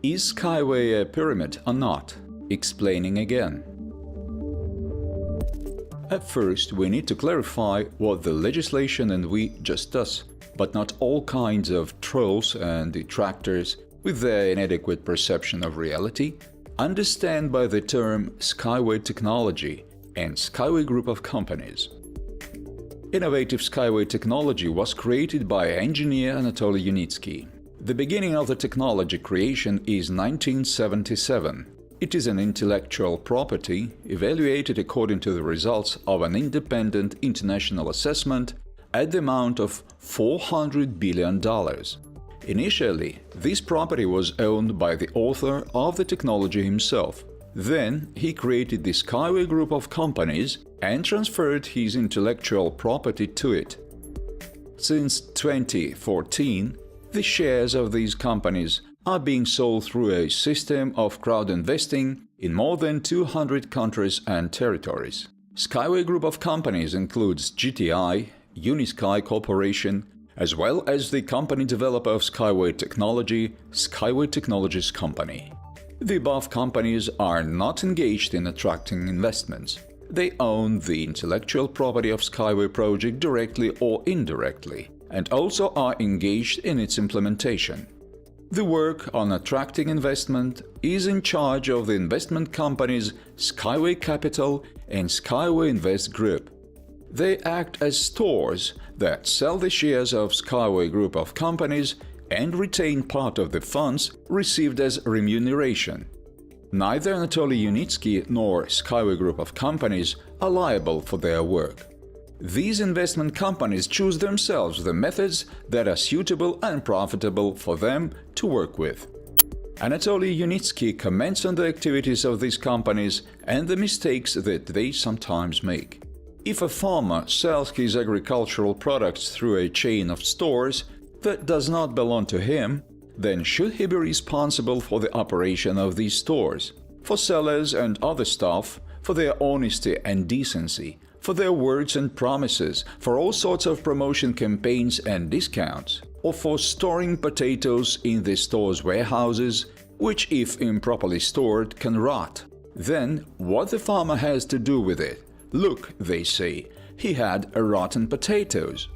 Is SkyWay a pyramid or not? Explaining again. At first, we need to clarify what the legislation and we just does, but not all kinds of trolls and detractors with their inadequate perception of reality understand by the term SkyWay technology and SkyWay group of companies. Innovative SkyWay technology was created by engineer Anatoly Yunitsky. The beginning of the technology creation is 1977. It is an intellectual property evaluated according to the results of an independent international assessment at the amount of $400 billion. Initially, this property was owned by the author of the technology himself. Then he created the SkyWay group of companies and transferred his intellectual property to it. Since 2014, the shares of these companies are being sold through a system of crowd investing in more than 200 countries and territories. SkyWay group of companies includes GTI, Unisky Corporation, as well as the company developer of SkyWay technology, SkyWay Technologies Company. The above companies are not engaged in attracting investments. They own the intellectual property of SkyWay project directly or indirectly, and also are engaged in its implementation. The work on attracting investment is in charge of the investment companies SkyWay Capital and SkyWay Invest Group. They act as stores that sell the shares of SkyWay group of companies and retain part of the funds received as remuneration. Neither Anatoly Yunitsky nor SkyWay group of companies are liable for their work. These investment companies choose themselves the methods that are suitable and profitable for them to work with. Anatoly Yunitsky comments on the activities of these companies and the mistakes that they sometimes make. If a farmer sells his agricultural products through a chain of stores that does not belong to him, then should he be responsible for the operation of these stores, for sellers and other staff, for their honesty and decency, for their words and promises, for all sorts of promotion campaigns and discounts, or for storing potatoes in the store's warehouses, which if improperly stored can rot? Then what the farmer has to do with it? Look, they say, he had rotten potatoes.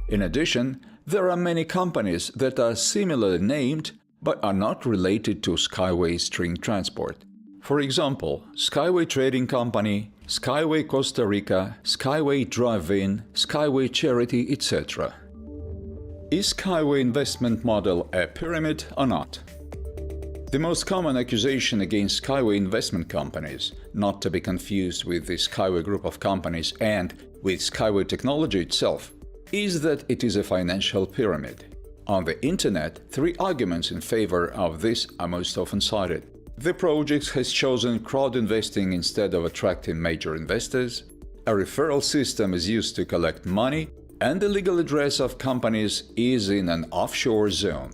In addition, there are many companies that are similarly named but are not related to SkyWay string transport. For example, SkyWay Trading Company, SkyWay Costa Rica, SkyWay Drive-In, SkyWay Charity, etc. Is SkyWay investment model a pyramid or not? The most common accusation against SkyWay investment companies, not to be confused with the SkyWay group of companies and with SkyWay technology itself, is that it is a financial pyramid. On the internet, three arguments in favor of this are most often cited. The project has chosen crowd investing instead of attracting major investors, a referral system is used to collect money, and the legal address of companies is in an offshore zone.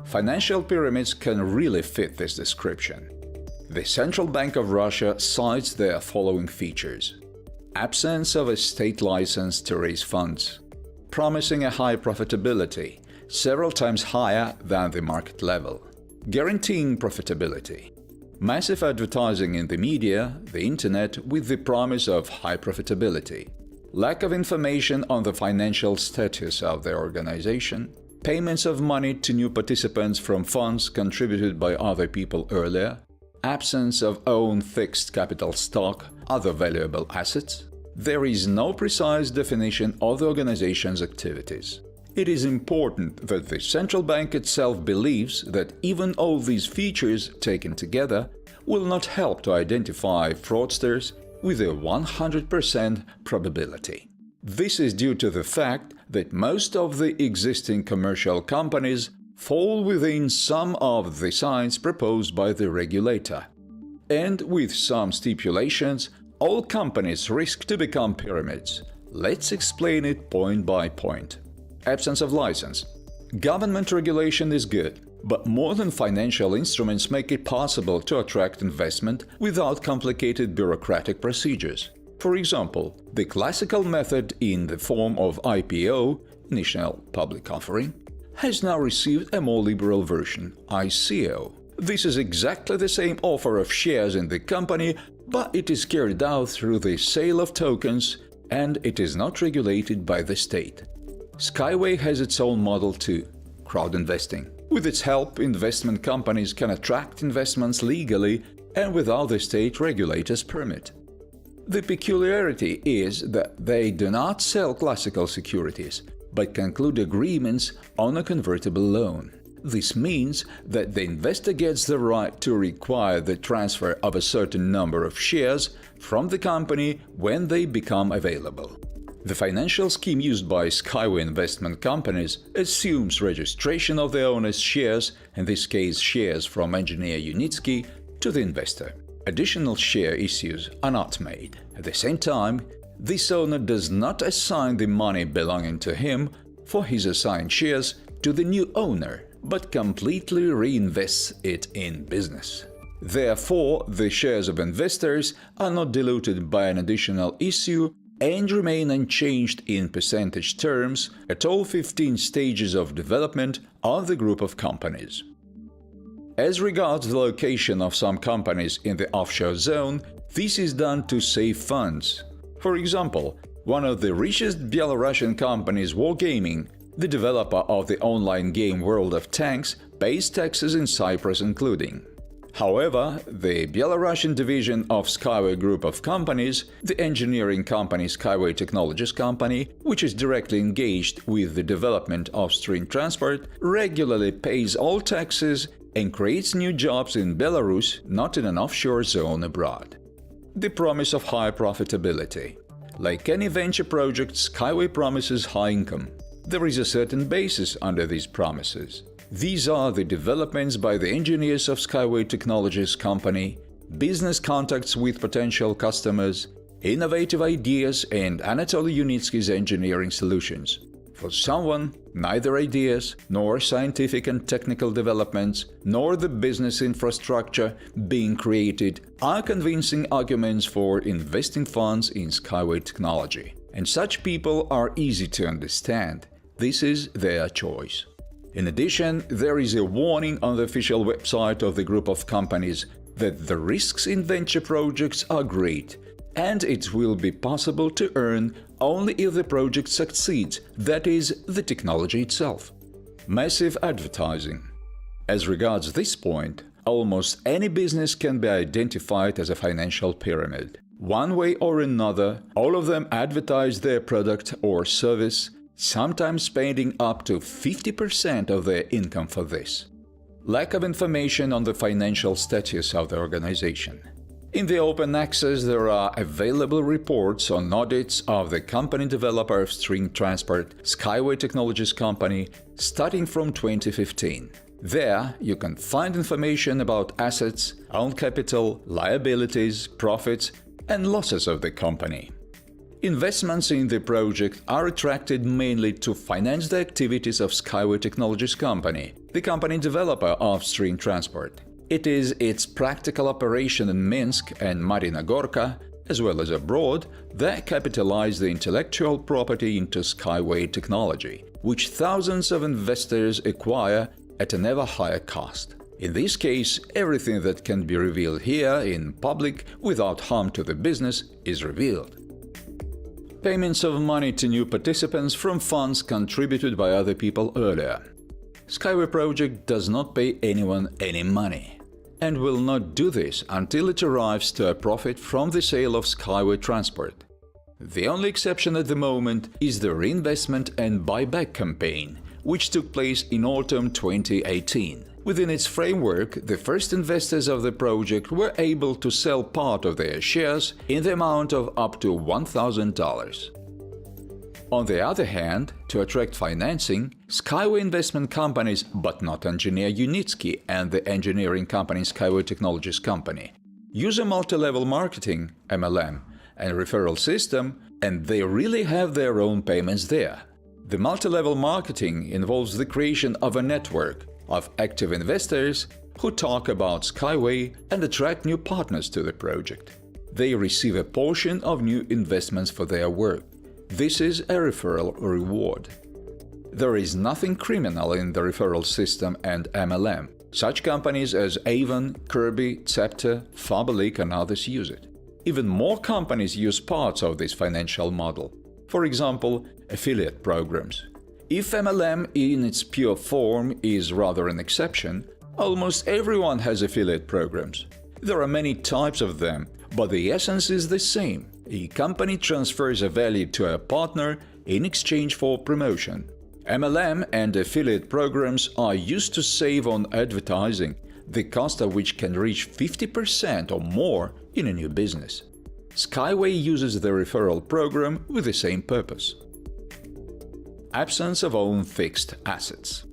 Financial pyramids can really fit this description. The Central Bank of Russia cites their following features: absence of a state license to raise funds, promising a high profitability, several times higher than the market level, guaranteeing profitability, massive advertising in the media, the internet with the promise of high profitability, lack of information on the financial status of the organization, payments of money to new participants from funds contributed by other people earlier, absence of own fixed capital stock, other valuable assets. There is no precise definition of the organization's activities. It is important that the central bank itself believes that even all these features taken together will not help to identify fraudsters with a 100% probability. This is due to the fact that most of the existing commercial companies fall within some of the signs proposed by the regulator. And with some stipulations, all companies risk to become pyramids. Let's explain it point by point. Absence of license. Government regulation is good, but modern financial instruments make it possible to attract investment without complicated bureaucratic procedures. For example, the classical method in the form of IPO, initial public offering, has now received a more liberal version, ICO. This is exactly the same offer of shares in the company, but it is carried out through the sale of tokens and it is not regulated by the state. SkyWay has its own model too, crowd investing. With its help, investment companies can attract investments legally and without the state regulator's permit. The peculiarity is that they do not sell classical securities, but conclude agreements on a convertible loan. This means that the investor gets the right to require the transfer of a certain number of shares from the company when they become available. The financial scheme used by SkyWay investment companies assumes registration of the owner's shares, in this case shares from engineer Unitsky, to the investor. Additional share issues are not made. At the same time, this owner does not assign the money belonging to him for his assigned shares to the new owner, but completely reinvests it in business. Therefore, the shares of investors are not diluted by an additional issue and remain unchanged in percentage terms at all 15 stages of development of the group of companies. As regards the location of some companies in the offshore zone, this is done to save funds. For example, one of the richest Belarusian companies, Wargaming, the developer of the online game World of Tanks, pays taxes in Cyprus including. However, the Belarusian division of SkyWay Group of Companies, the engineering company SkyWay Technologies Company, which is directly engaged with the development of string transport, regularly pays all taxes and creates new jobs in Belarus, not in an offshore zone abroad. The promise of high profitability. Like any venture project, SkyWay promises high income. There is a certain basis under these promises. These are the developments by the engineers of SkyWay Technologies Company, business contacts with potential customers, innovative ideas and Anatoly Unitsky's engineering solutions. For someone, neither ideas, nor scientific and technical developments, nor the business infrastructure being created are convincing arguments for investing funds in SkyWay technology. And such people are easy to understand. This is their choice. In addition, there is a warning on the official website of the group of companies that the risks in venture projects are great, and it will be possible to earn only if the project succeeds, that is, the technology itself. Massive advertising. As regards this point, almost any business can be identified as a financial pyramid. One way or another, all of them advertise their product or service, sometimes spending up to 50% of their income for this. Lack of information on the financial status of the organization. In the open access, there are available reports on audits of the company developer of string transport, SkyWay Technologies Company, starting from 2015. There, you can find information about assets, own capital, liabilities, profits, and losses of the company. Investments in the project are attracted mainly to finance the activities of SkyWay Technologies Company, the company developer of string transport. It is its practical operation in Minsk and Marina Gorka, as well as abroad, that capitalize the intellectual property into SkyWay technology, which thousands of investors acquire at an ever higher cost. In this case, everything that can be revealed here in public without harm to the business is revealed. Payments of money to new participants from funds contributed by other people earlier. SkyWay project does not pay anyone any money, and will not do this until it arrives to a profit from the sale of SkyWay transport. The only exception at the moment is the reinvestment and buyback campaign, which took place in autumn 2018. Within its framework, the first investors of the project were able to sell part of their shares in the amount of up to $1,000. On the other hand, to attract financing, SkyWay investment companies, but not engineer Unitsky and the engineering company SkyWay Technologies Company, use a multi-level marketing (MLM) and referral system, and they really have their own payments there. The multi-level marketing involves the creation of a network of active investors who talk about SkyWay and attract new partners to the project. They receive a portion of new investments for their work. This is a referral reward. There is nothing criminal in the referral system and MLM. Such companies as Avon, Kirby, Scepter, Faberlic and others use it. Even more companies use parts of this financial model. For example, affiliate programs. If MLM in its pure form is rather an exception, almost everyone has affiliate programs. There are many types of them, but the essence is the same. A company transfers a value to a partner in exchange for promotion. MLM and affiliate programs are used to save on advertising, the cost of which can reach 50% or more in a new business. SkyWay uses the referral program with the same purpose. Absence of own fixed assets.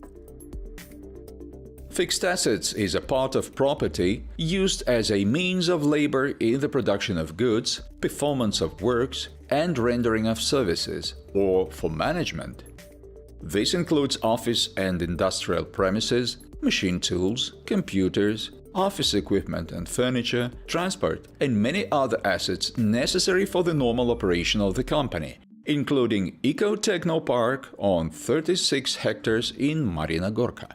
Fixed assets is a part of property used as a means of labor in the production of goods, performance of works, and rendering of services, or for management. This includes office and industrial premises, machine tools, computers, office equipment and furniture, transport, and many other assets necessary for the normal operation of the company, including Eco-Techno Park on 36 hectares in Marina Gorka.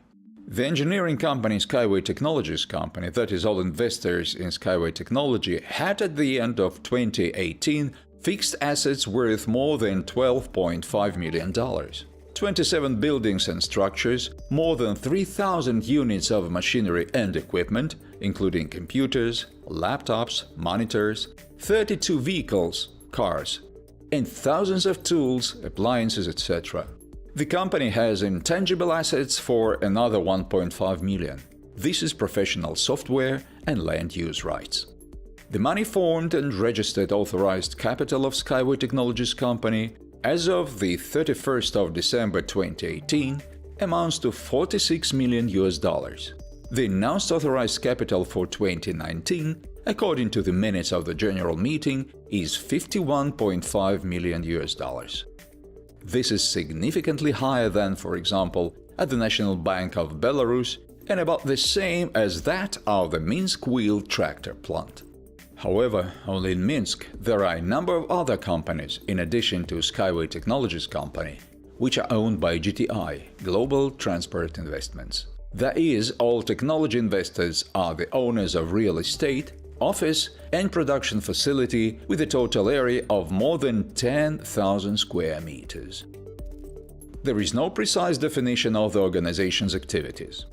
The engineering company SkyWay Technologies Company, that is all investors in SkyWay Technology, had at the end of 2018 fixed assets worth more than $12.5 million. 27 buildings and structures, more than 3,000 units of machinery and equipment, including computers, laptops, monitors, 32 vehicles, cars, and thousands of tools, appliances, etc. The company has intangible assets for another $1.5 million. This is professional software and land use rights. The money formed and registered authorized capital of SkyWay Technologies Company as of the 31st of December 2018 amounts to $46 million. The announced authorized capital for 2019, according to the minutes of the general meeting, is $51.5 million. This is significantly higher than, for example, at the National Bank of Belarus and about the same as that of the Minsk wheel tractor plant. However, only in Minsk there are a number of other companies, in addition to SkyWay Technologies Company, which are owned by GTI, Global Transport Investments. That is, all technology investors are the owners of real estate, office and production facility with a total area of more than 10,000 square meters. There is no precise definition of the organization's activities.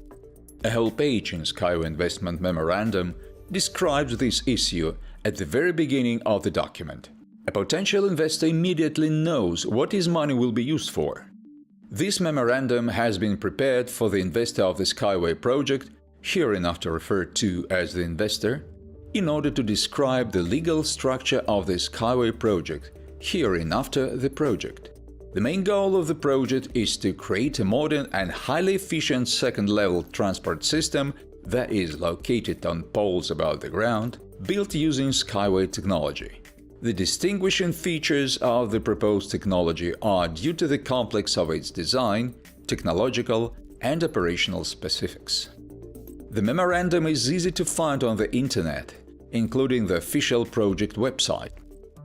A whole page in SkyWay Investment Memorandum describes this issue at the very beginning of the document. A potential investor immediately knows what his money will be used for. This memorandum has been prepared for the investor of the SkyWay project, hereinafter referred to as the investor, in order to describe the legal structure of the SkyWay project, hereinafter the project. The main goal of the project is to create a modern and highly efficient second-level transport system that is located on poles above the ground, built using SkyWay technology. The distinguishing features of the proposed technology are due to the complex of its design, technological and operational specifics. The memorandum is easy to find on the internet, including the official project website.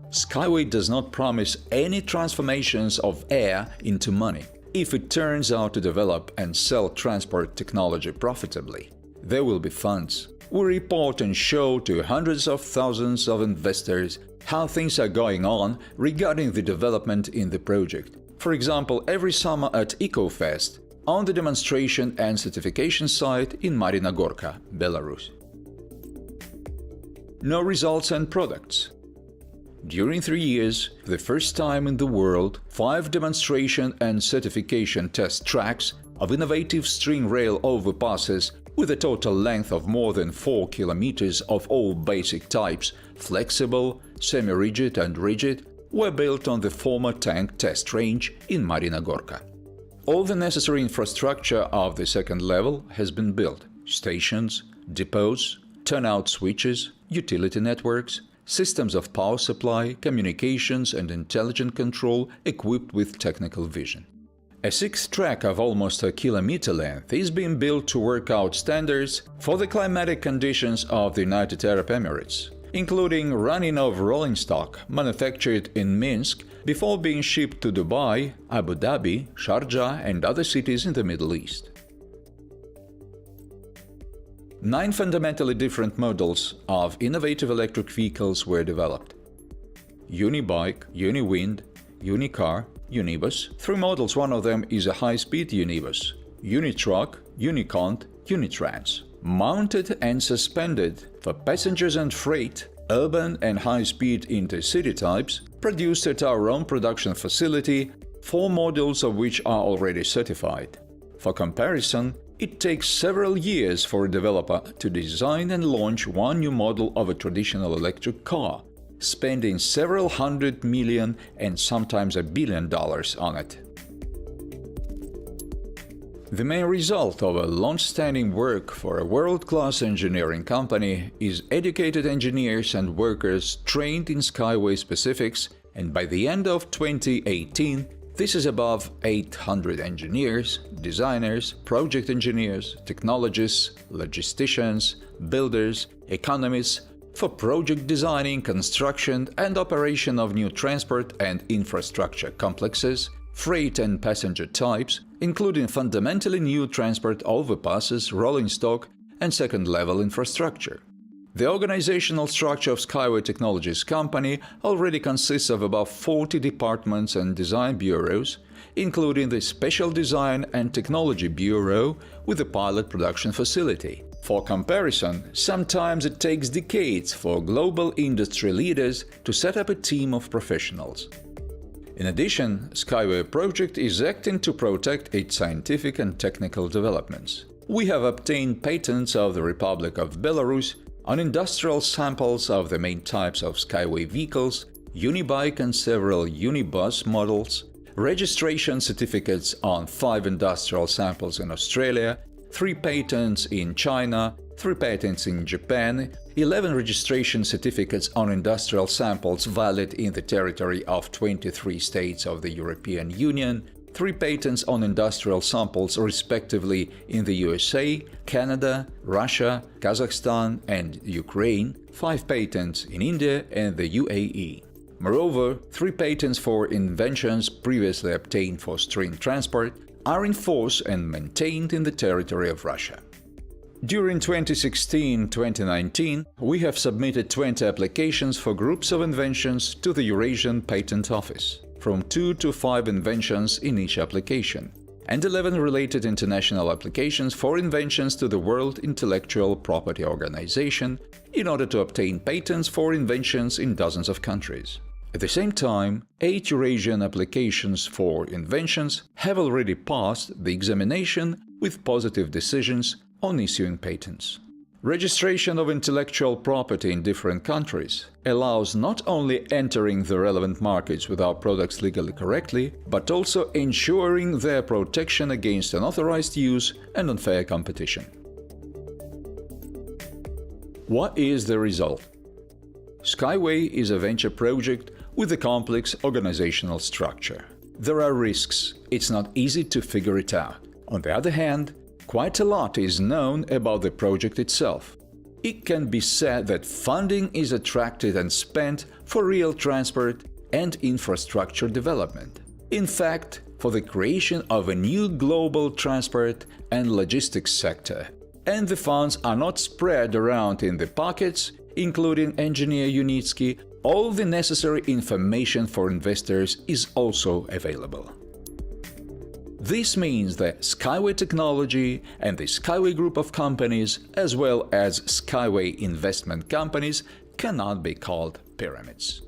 SkyWay does not promise any transformations of air into money. If it turns out to develop and sell transport technology profitably, there will be funds. We report and show to hundreds of thousands of investors how things are going on regarding the development in the project. For example, every summer at EcoFest, on the demonstration and certification site in Marina Gorka, Belarus. No results and products. During 3 years, for the first time in the world, 5 demonstration and certification test tracks of innovative string rail overpasses with a total length of more than 4 kilometers of all basic types, flexible, semi-rigid and rigid, were built on the former tank test range in Marina Gorka. All the necessary infrastructure of the second level has been built: stations, depots, turnout switches, utility networks, systems of power supply, communications and intelligent control equipped with technical vision. A 6th track of almost a kilometer length is being built to work out standards for the climatic conditions of the United Arab Emirates. including running of rolling stock manufactured in Minsk before being shipped to Dubai, Abu Dhabi, Sharjah and other cities in the Middle East. 9 fundamentally different models of innovative electric vehicles were developed: Unibike, Uniwind, Unicar, Unibus. 3 models, one of them is a high-speed Unibus, Unitruck, Unicont, Unitrans. Mounted and suspended for passengers and freight, urban and high-speed intercity types, produced at our own production facility, 4 models of which are already certified. For comparison, it takes several years for a developer to design and launch one new model of a traditional electric car, spending several $100 million and sometimes $1 billion on it. The main result of a long-standing work for a world-class engineering company is educated engineers and workers trained in SkyWay specifics, and by the end of 2018, this is above 800 engineers, designers, project engineers, technologists, logisticians, builders, economists, for project designing, construction and operation of new transport and infrastructure complexes, freight and passenger types, including fundamentally new transport overpasses, rolling stock and second-level infrastructure. The organizational structure of SkyWay Technologies company already consists of about 40 departments and design bureaus, including the Special Design and Technology Bureau with a pilot production facility. For comparison, sometimes it takes decades for global industry leaders to set up a team of professionals. In addition, SkyWay project is acting to protect its scientific and technical developments. We have obtained patents of the Republic of Belarus on industrial samples of the main types of SkyWay vehicles, Unibike and several Unibus models, registration certificates on 5 industrial samples in Australia, 3 patents in China, 3 patents in Japan, 11 registration certificates on industrial samples valid in the territory of 23 states of the European Union, 3 patents on industrial samples respectively in the USA, Canada, Russia, Kazakhstan and Ukraine, 5 patents in India and the UAE. Moreover, 3 patents for inventions previously obtained for string transport are in force and maintained in the territory of Russia. During 2016-2019, we have submitted 20 applications for groups of inventions to the Eurasian Patent Office, from 2 to 5 inventions in each application, and 11 related international applications for inventions to the World Intellectual Property Organization in order to obtain patents for inventions in dozens of countries. At the same time, 8 Eurasian applications for inventions have already passed the examination with positive decisions on issuing patents. Registration of intellectual property in different countries allows not only entering the relevant markets with our products legally correctly, but also ensuring their protection against unauthorized use and unfair competition. What is the result? SkyWay is a venture project with a complex organizational structure. There are risks, it's not easy to figure it out. On the other hand, quite a lot is known about the project itself. It can be said that funding is attracted and spent for real transport and infrastructure development. In fact, for the creation of a new global transport and logistics sector. And the funds are not spread around in the pockets, including engineer Unitsky. All the necessary information for investors is also available. This means that SkyWay Technology and the SkyWay Group of companies, as well as SkyWay investment companies, cannot be called pyramids.